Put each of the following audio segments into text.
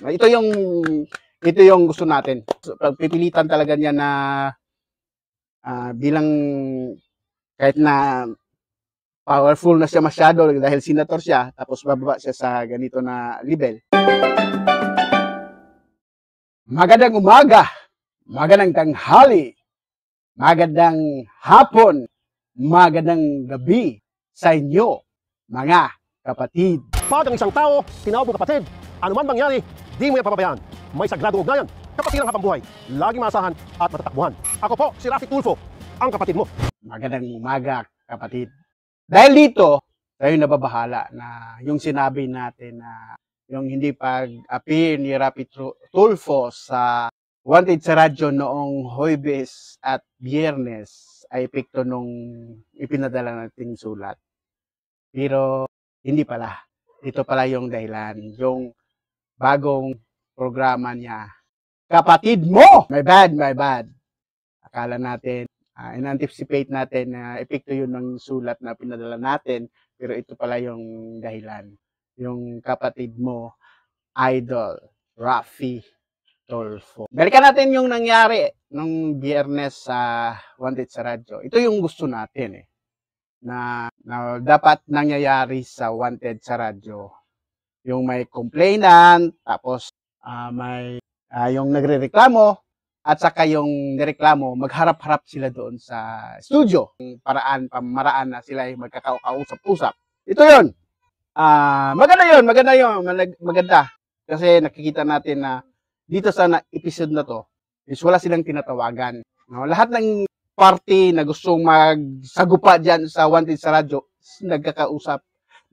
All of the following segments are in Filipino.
Ito yung gusto natin. So, pagpipilitan talaga niya na bilang kahit na powerful na siya masyado dahil senator siya, tapos bababa siya sa ganito na level. Magandang umaga, magandang tanghali, magandang hapon, magandang gabi sa inyo, mga kapatid. Pag ang isang tao, tinawag mo kapatid, anuman mangyari, di mo yan papabayaan. May sagradong ugnayan, kapatid ng habang buhay, laging maasahan at matatakbuhan. Ako po, si Rafi Tulfo, ang kapatid mo. Magandang umaga, kapatid. Dahil dito, tayo nababahala na yung sinabi natin na yung hindi pag-appear ni Rafi Tulfo sa Wanted sa radyo noong Huwebes at Biyernes ay epekto nung ipinadala nating sulat. Pero hindi pala. Ito pala yung dahilan. Yung bagong programa niya. Kapatid mo! My bad. Akala natin, in-anticipate natin na epekto yun ng sulat na pinadala natin. Pero ito pala yung dahilan. Yung kapatid mo, Idol Rafi Tulfo. Balikan natin yung nangyari nung Biyernes sa Wanted sa radyo. Ito yung gusto natin na dapat nangyayari sa Wanted sa radyo. Yung may complainant, tapos may yung nagrereklamo, at saka yung nireklamo, magharap-harap sila doon sa studio. Yung pamaraan na sila yung magkakausap-usap. Ito yun. Maganda yun. Kasi nakikita natin na dito sa episode na to, is wala silang tinatawagan. No? Lahat ng party na gustong magsagupa dyan sa Wanted sa radyo, nagkakausap,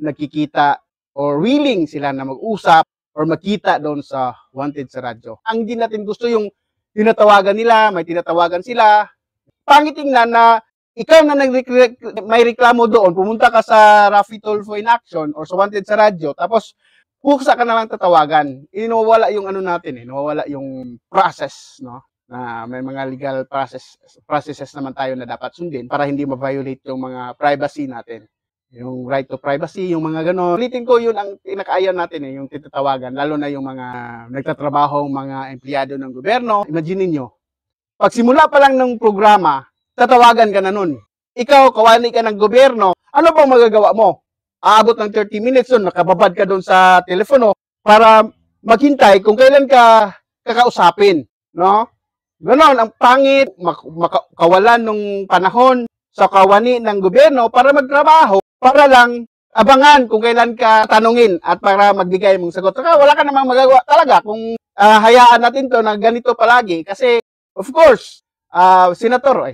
nakikita, or willing sila na mag-usap or makita doon sa Wanted sa radyo. Ang di natin gusto yung tinatawagan nila, may tinatawagan sila. Pangit tingnan na ikaw na may reklamo doon, pumunta ka sa Rafi Tulfo in Action or sa Wanted sa radyo, tapos kuksa ka na lang tatawagan. Nawawala yung ano natin nawawala yung process, no? Na may mga legal processes naman tayo na dapat sundin para hindi ma-violate yung mga privacy natin. Yung right to privacy, yung mga gano'n. Ulitin ko, yun ang pinakaayaw natin yung titatawagan, lalo na yung mga nagtatrabaho, mga empleyado ng gobyerno. Imagine niyo, pagsimula pa lang ng programa, tatawagan ka na nun. Ikaw, kawani ka ng gobyerno, ano bang magagawa mo? Aabot ng 30 minutes doon, nakababad ka doon sa telepono para maghintay kung kailan ka kakausapin, no? Ganon, ang pangit, kawalan ng panahon sa kawani ng gobyerno para magtrabaho, para lang abangan kung kailan ka tanungin at para magbigay mong sagot. Saka wala ka namang magagawa talaga kung hayaan natin to na ganito palagi. Kasi, of course, senator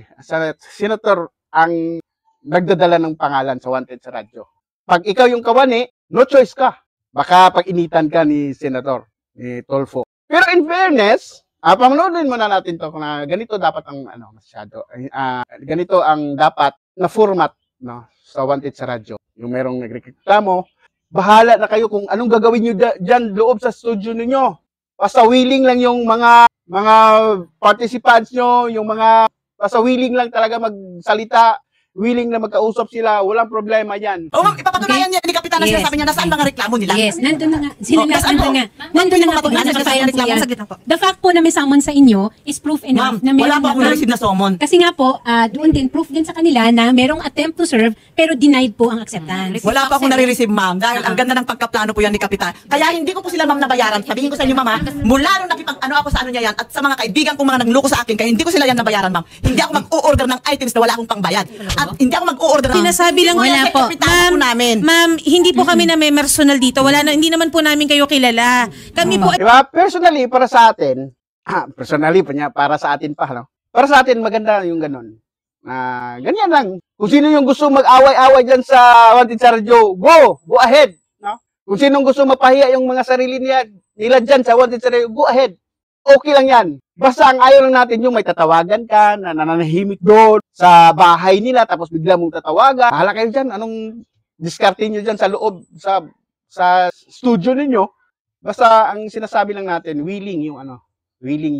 ang nagdadala ng pangalan sa Wanted sa radyo. Pag ikaw yung kawani, no choice ka. Baka pag-initan ka ni Senator, ni Tulfo. Pero in fairness, pamunoodin muna natin to na ganito dapat ang ganito ang dapat na format, no, sa Wanted sa radyo. Yung merong nagreklamo, bahala na kayo kung anong gagawin niyo diyan loob sa studio niyo. Basta willing lang yung mga participants nyo, basta willing lang talaga magsalita, willing na magkausap sila, walang problema yan. Oo, ipapatunayan niya ni Kapitan na sinasabi niya, nasaan mga reklamo nila? Yes, nandun na nga. Sila nandun nga po. The fact po na may summon sa inyo is proof enough na meron. Wala po ako na-receive na summon. Kasi nga po, doon din, proof din sa kanila na merong attempt to serve, pero denied po ang acceptance. Wala pa ako nare-receive, ma'am, dahil ang ganda ng pagkaplano po yan ni Kapitan. Kaya hindi ko po sila, ma'am, nabayaran. Sabihin ko sa inyo, ma'am, mula nung nakipag-ano ako sa ano niya yan, at sa mga kaibigan kong mga nangluko sa akin, kaya hindi ko sila yan nabayaran, ma'am. Hindi ako mag-o-order ng items na wala akong pangbayad. At hindi ako mag-o-order ng sinasabi lang wala po. Ma'am, hindi po kami na may personal dito. Hindi naman po namin kayo kilala. Kami po diba? Personally, para sa atin, para sa atin pa, no? Para sa atin, maganda yung ganun. Ganyan lang. Kung sino yung gusto mag-away-away dyan sa Wanted sa radyo, go ahead. No? Kung sino gusto mapahiya yung mga sarili nila dyan sa Wanted sa radyo, go ahead. Okay lang yan. Basta ang ayaw lang natin yung may tatawagan ka, na nananahimik doon sa bahay nila, tapos bigla mong tatawagan. Bahala kayo dyan, anong diskarte nyo dyan sa loob, sa studio ninyo. Basta ang sinasabi lang natin, willing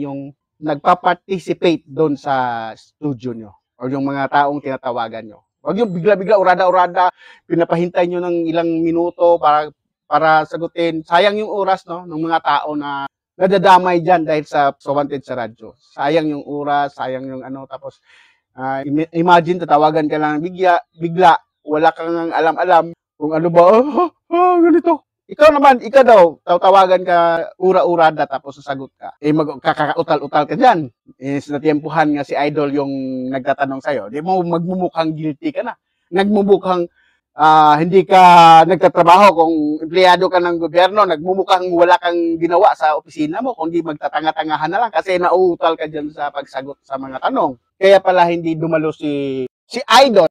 yung nagpa-participate doon sa studio nyo, o yung mga taong tinatawagan nyo. Huwag yung bigla-bigla, urada-urada, pinapahintay nyo ng ilang minuto para para sagutin. Sayang yung oras, no, ng mga tao na nadadamay dyan dahil sa Wanted sa radyo. Sayang yung oras, sayang yung ano, tapos imagine, tatawagan ka lang bigla, wala kang alam-alam kung ano ba, ganito. Ikaw daw, tawagan ka, ura-urada, tapos sasagot ka. Magkakautal-utal ka dyan. Natyempuhan nga si Idol yung nagtatanong sa'yo. Di mo magmumukhang guilty ka na. Nagmumukhang hindi ka nagtatrabaho kung empleyado ka ng gobyerno, nagmumukhang wala kang ginawa sa opisina mo, kundi magtatanga-tangahan na lang kasi nauutal ka dyan sa pagsagot sa mga tanong. Kaya pala hindi dumalo si Idol,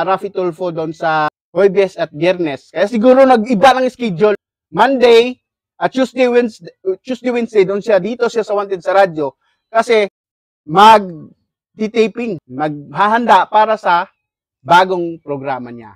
Raffy Tulfo doon sa Huwebes at Biyernes. Kaya siguro nag-iba ng schedule. Monday at Tuesday, Wednesday, doon dito siya sa Wanted sa radyo kasi mag-taping, maghahanda para sa bagong programa niya.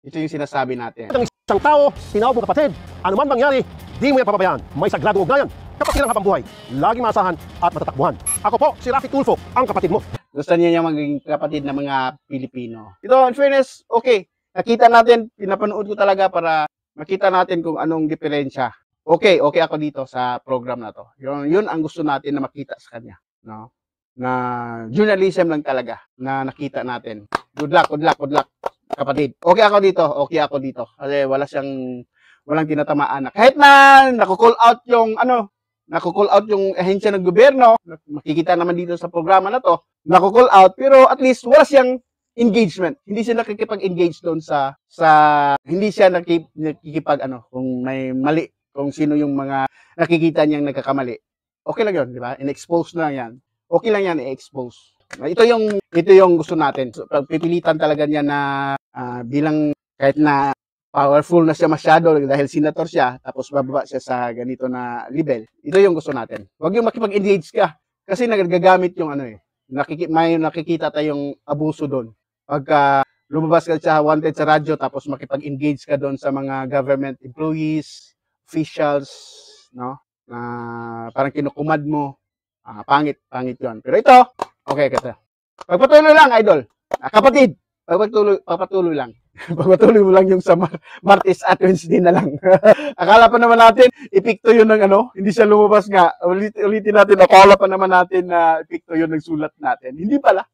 Ito yung sinasabi natin. Ang isang tao, tinawag mo kapatid. Ano man mangyari, di mo yan papabayaan. May sagradong ugnayan. Kapatiran habang buhay. Laging masahan at matatakbuhan. Ako po, si Raffy Tulfo, ang kapatid mo. Gusto niya maging kapatid ng mga Pilipino. Ito, in fairness, okay. Nakita natin, pinapanood ko talaga para makita natin kung anong diferensya. Okay ako dito sa program na to. Yun ang gusto natin na makita sa kanya. No? Na journalism lang talaga na nakita natin. Good luck, kapatid. Okay ako dito. Kasi walang tinatamaan na. Kahit na naku-call out yung ahensya ng gobyerno, makikita naman dito sa programa na to, naku-call out, pero at least wala siyang engagement. Hindi siya nakikipag-engage doon hindi siya nakikipag kung may mali, kung sino yung mga nakikita niyang nagkakamali. Okay lang yun, di ba? In-expose na yan. Okay lang yan, i-expose. Ito yung gusto natin. So, pagpipilitan talaga niya na bilang kahit na powerful na siya masyado dahil senator siya, tapos bababa siya sa ganito na level. Ito yung gusto natin. Huwag yung makipag-engage ka. Kasi nagagamit yung may nakikita tayong abuso doon. Pagka lumabas ka sa Wanted sa radyo, tapos makipag-engage ka doon sa mga government employees, officials, no? Parang kinukumad mo. Pangit yun. Pero ito, okay kita. Pagpatuloy lang, Idol. Kapatid, pagpatuloy lang. Pagpatuloy mo lang yung sa Martes at Wednesday na lang. Akala pa naman natin, epekto yun ng hindi siya lumabas nga. Ulitin natin, akala pa naman natin na epekto yun ng sulat natin. Hindi pala.